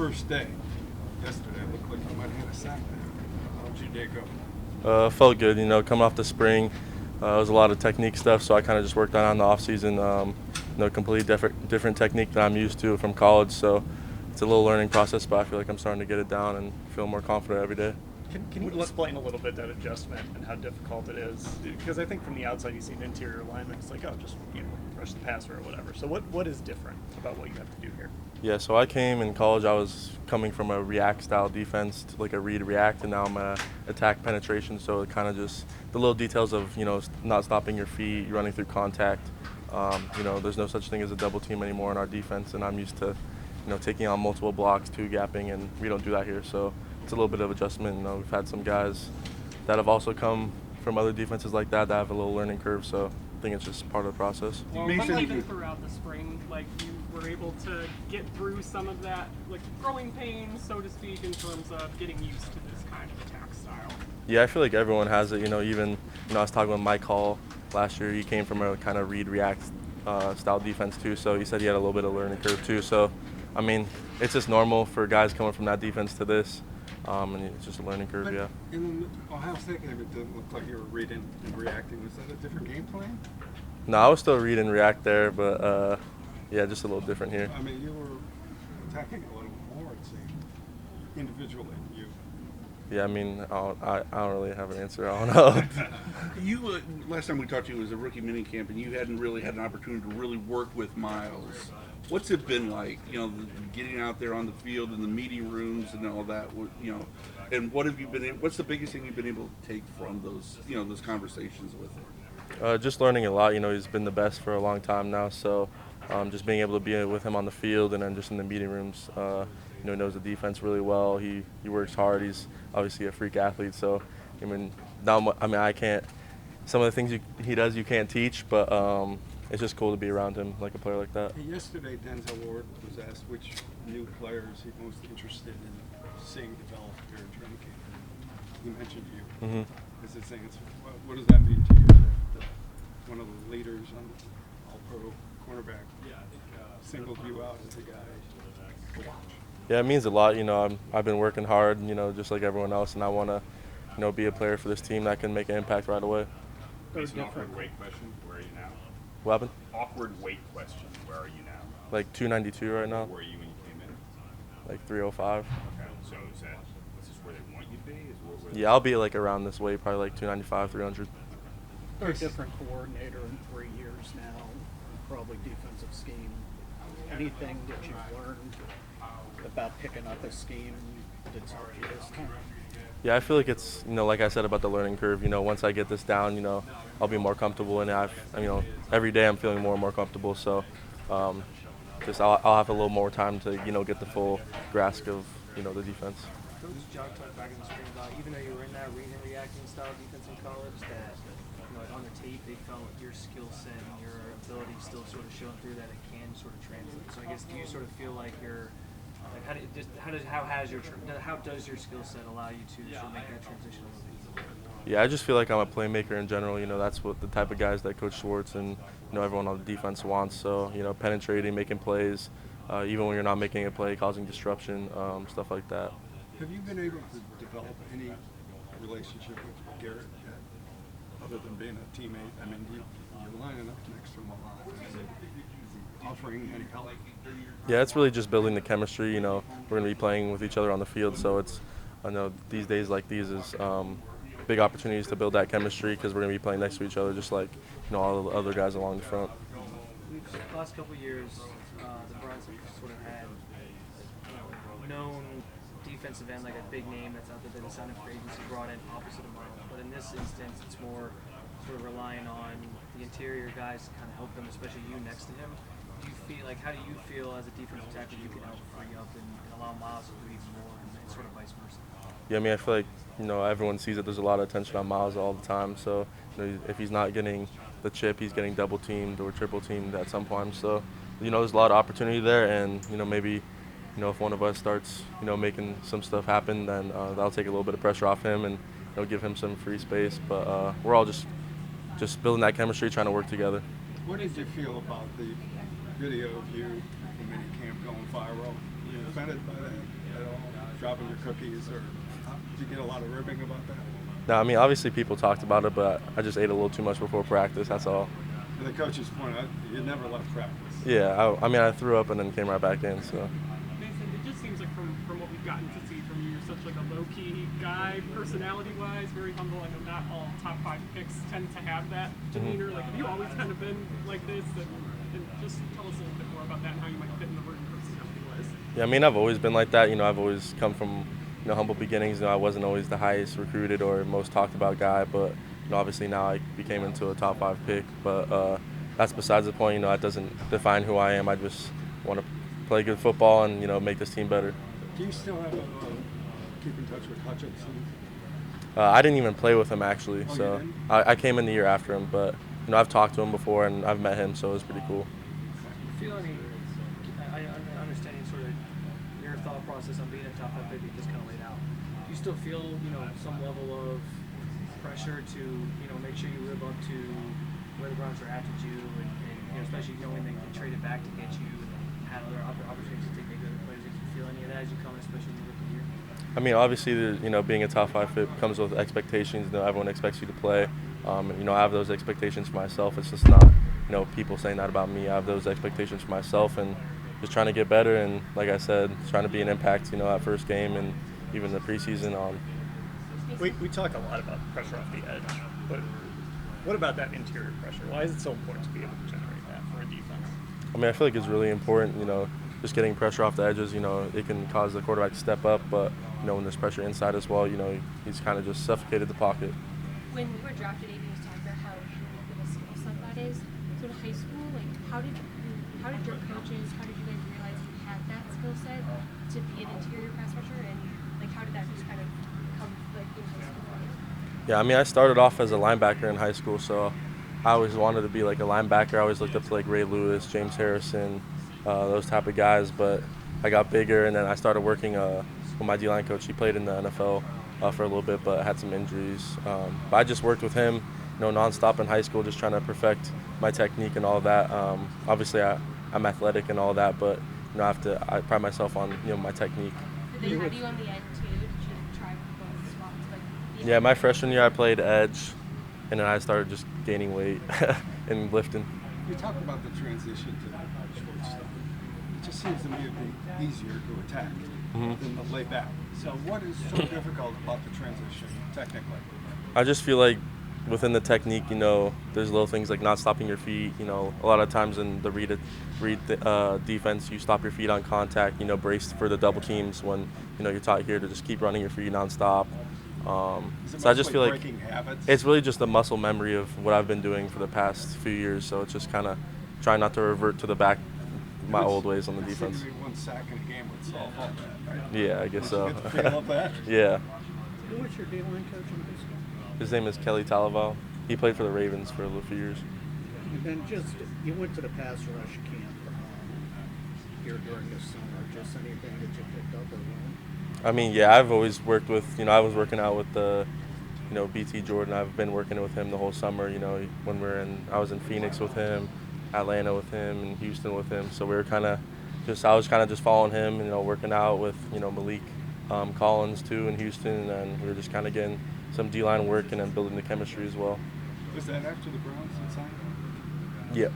first day yesterday, it looked like you might have had a sack there. How'd your day go? Felt good, coming off the spring. It was a lot of technique stuff, so I kind of just worked on the off season. Completely different technique that I'm used to from college. So it's a little learning process, but I feel like I'm starting to get it down and feel more confident every day. Can you explain a little bit that adjustment and how difficult it is? Because I think from the outside you see an interior lineman, it's like, oh, just rush the passer or whatever. So what is different about what you have to do here? Yeah, so I came in college. I was coming from a react style defense, to like a read react, and now I'm a attack penetration. So it kind of just the little details of not stopping your feet, running through contact. There's no such thing as a double team anymore in our defense, and I'm used to taking on multiple blocks, two gapping, and we don't do that here. So it's a little bit of adjustment. We've had some guys that have also come from other defenses like that have a little learning curve. So I think it's just part of the process. Well, even throughout the spring, like you were able to get through some of that, like growing pains, so to speak, in terms of getting used to this kind of attack style. Yeah, I feel like everyone has it. Even I was talking with Mike Hall last year. He came from a kind of read react style defense too. So he said he had a little bit of learning curve too. So I mean, it's just normal for guys coming from that defense to this. And it's just a learning curve, yeah. In the Ohio State game, it didn't look like you were reading and reacting. Was that a different game plan? No, I was still read and react there, but yeah, just a little different here. I mean, you were attacking a little more, it seemed, individually. Yeah, I mean, I don't really have an answer. I don't know. You last time we talked to you was a rookie minicamp, and you hadn't really had an opportunity to really work with Miles. What's it been like? Getting out there on the field in the meeting rooms and all that. And what have you been? What's the biggest thing you've been able to take from those those conversations with him? Just learning a lot. He's been the best for a long time now. So just being able to be with him on the field and then just in the meeting rooms. He knows the defense really well. He works hard. He's obviously a freak athlete. So I can't. Some of the things he does you can't teach, but it's just cool to be around him, like a player like that. Yesterday, Denzel Ward was asked which new players he's most interested in seeing develop here in training camp. He mentioned you as his answer. What does that mean to you? That one of the leaders on All-Pro cornerback singled you out as a guy to watch? Yeah, it means a lot. I've been working hard, just like everyone else, and I want to, be a player for this team that can make an impact right away. It's an awkward weight question. Where are you now? What happened? Awkward weight question. Where are you now? Like 292 right now. Where were you when you came in? Like 305. Okay, so is this where they want you to be? Yeah, I'll be like around this weight, probably like 295, 300. Very different coordinator in 3 years now, probably defensive scheme. Anything that you've learned about picking up a scheme that's helped you this time? Yeah, I feel like it's, like I said about the learning curve, once I get this down, I'll be more comfortable, and every day I'm feeling more and more comfortable. So I'll have a little more time to, get the full grasp of, the defense. Coach John talked back in the spring about, even though you were in that read and reacting style defense in college, that on the tape they felt your skill set and your ability still sort of showing through that it can sort of translate. So I guess, do you sort of feel like you're like how does your skill set allow you to sort of make that transition a little bit? Yeah, I just feel like I'm a playmaker in general. That's what the type of guys that Coach Schwartz and everyone on the defense wants. So penetrating, making plays, even when you're not making a play, causing disruption, stuff like that. Have you been able to develop any relationship with Garrett yet, other than being a teammate? I mean, you're lining up next to him a lot. Is he offering any help? Yeah, it's really just building the chemistry. We're going to be playing with each other on the field, so I know these days like these is big opportunities to build that chemistry because we're going to be playing next to each other, just like all the other guys along the front. The last couple of years, the Browns have sort of had known defensive end, like a big name that's out there that is signed up for agency, brought in opposite of Miles. But in this instance, it's more sort of relying on the interior guys to kind of help them, especially you next to him. How do you feel as a defensive tackle you can help free up and allow Miles to do even more, and sort of vice versa? Yeah, I mean, I feel like everyone sees that there's a lot of attention on Miles all the time. So if he's not getting the chip, he's getting double teamed or triple teamed at some point. So there's a lot of opportunity there, and maybe if one of us starts making some stuff happen, then that'll take a little bit of pressure off him and give him some free space. But we're all just building that chemistry, trying to work together. What did you feel about the video of you from minicamp going viral? offended by that at all? Dropping your cookies, or did you get a lot of ribbing about that? No, I mean, obviously people talked about it, but I just ate a little too much before practice, that's all. And the coaches point out you never left practice. Yeah, I mean, I threw up and then came right back in, so. Mason, it just seems like from what we've gotten to see from you, you're such like a low-key guy, personality-wise, very humble. I know not all top 5 picks tend to have that demeanor. Like, have you always kind of been like this? And just tell us a little bit more about that and how you might fit in the room personality-wise. Yeah, I mean, I've always been like that. You know, I've always come from, humble beginnings. You know, I wasn't always the highest recruited or most talked about guy, but, obviously now I became into a top 5 pick. But that's besides the point. You know, that doesn't define who I am. I just want to play good football and, make this team better. Do you still have keep in touch with Hutchinson? I didn't even play with him actually, Oh, you so didn't? I came in the year after him. But, I've talked to him before and I've met him, so it was pretty cool. Feel any? I understanding sort of your thought process on being a top 5 pick you just kind of laid out. Do you still feel some level of pressure to make sure you live up to where the Browns drafted you, and especially knowing they traded back to get you and had other opportunities to take maybe other players? Did you feel any of that as you come in, especially in your rookie year? I mean, obviously, being a top 5 fit comes with expectations. Everyone expects you to play. I have those expectations for myself. It's just not, people saying that about me. I have those expectations for myself and just trying to get better. And like I said, trying to be an impact, that first game and even the preseason. We talk a lot about pressure off the edge, but what about that interior pressure? Why is it so important to be able to generate that for a defense? I mean, I feel like it's really important, just getting pressure off the edges, it can cause the quarterback to step up, but, when there's pressure inside as well, he's kind of just suffocated the pocket. When you were drafted, Amy was talking about how important of a skill set that is. So in high school, like how did your coaches, how did you guys realize you had that skill set to be an interior pass rusher, and like how did that just kind of come like in high school for you? Yeah, I mean, I started off as a linebacker in high school, so I always wanted to be like a linebacker. I always looked up to like Ray Lewis, James Harrison, those type of guys, but I got bigger and then I started working with my D-line coach. He played in the NFL for a little bit, but had some injuries. But I just worked with him, nonstop in high school, just trying to perfect my technique and all of that. Obviously, I'm athletic and all that, but I pride myself on my technique. Did they have you on the end too? Did you try both spots? Like Yeah, my freshman year I played edge, and then I started just gaining weight and lifting. You talked about the transition to shortstop. It just seems to me to be easier to attack than the lay back. So what is so difficult about the transition technically? I just feel like within the technique, there's little things like not stopping your feet. A lot of times in the read defense, you stop your feet on contact. Brace for the double teams when you're taught here to just keep running your feet nonstop. So I just feel like breaking habits? it's really just a muscle memory of what I've been doing for the past few years. So it's just kind of trying not to revert to my old ways on the defense. Maybe 1 sack in a game would solve all that, right? Yeah, I guess so. You get the feel of that? Yeah. Who was your D-line coach in high school? His name is Kelly Talaval. He played for the Ravens for a few years. And then you went to the pass rush camp here during the summer. Just anything that you picked up or learned? I mean, yeah, I've always worked with, I was working out with BT Jordan. I've been working with him the whole summer, when I was in Phoenix with him, Atlanta with him, and Houston with him. So we were I was kind of just following him, working out with, Malik Collins too in Houston, and we were just kind of getting some D-line work and then building the chemistry as well. Was that after the Browns had signed him? Yeah.